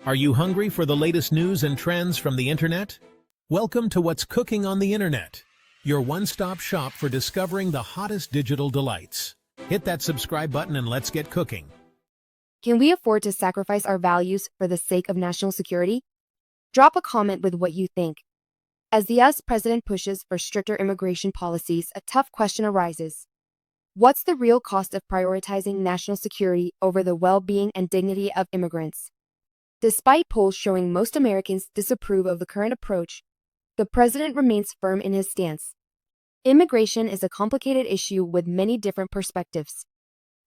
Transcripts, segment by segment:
Are you hungry for the latest news and trends from the internet? Welcome to What's Cooking on the Internet, your one-stop shop for discovering the hottest digital delights. Hit that subscribe button and let's get cooking. Can we afford to sacrifice our values for the sake of national security? Drop a comment with what you think. As the US president pushes for stricter immigration policies, a tough question arises. What's the real cost of prioritizing national security over the well-being and dignity of immigrants? Despite polls showing most Americans disapprove of the current approach, the president remains firm in his stance. Immigration is a complicated issue with many different perspectives.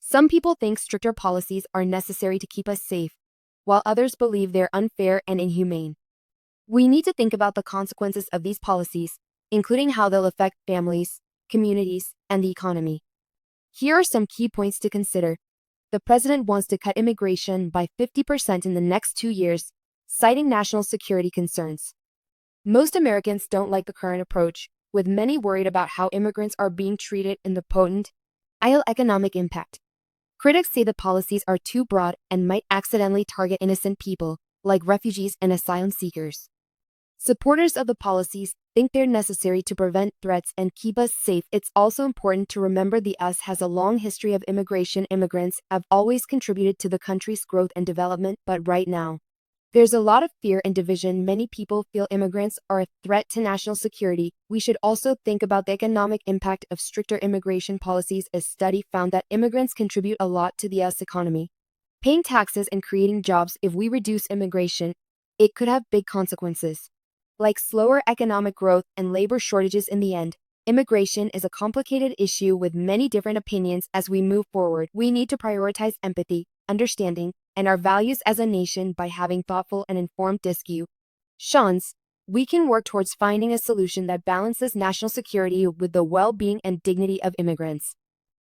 Some people think stricter policies are necessary to keep us safe, while others believe they're unfair and inhumane. We need to think about the consequences of these policies, including how they'll affect families, communities, and the economy. Here are some key points to consider. The president wants to cut immigration by 50% in the next 2 years, citing national security concerns. Most Americans don't like the current approach, with many worried about how immigrants are being treated and the potent economic impact. Critics say the policies are too broad and might accidentally target innocent people, like refugees and asylum seekers. Supporters of the policies think they're necessary to prevent threats and keep us safe. It's also important to remember the US has a long history of immigration. Immigrants have always contributed to the country's growth and development, but right now, there's a lot of fear and division. Many people feel immigrants are a threat to national security. We should also think about the economic impact of stricter immigration policies. A study found that immigrants contribute a lot to the US economy. Paying taxes and creating jobs. If we reduce immigration, it could have big consequences, like slower economic growth and labor shortages. In the end, immigration is a complicated issue with many different opinions. As we move forward, we need to prioritize empathy, understanding, and our values as a nation. By having thoughtful and informed discussions, we can work towards finding a solution that balances national security with the well-being and dignity of immigrants.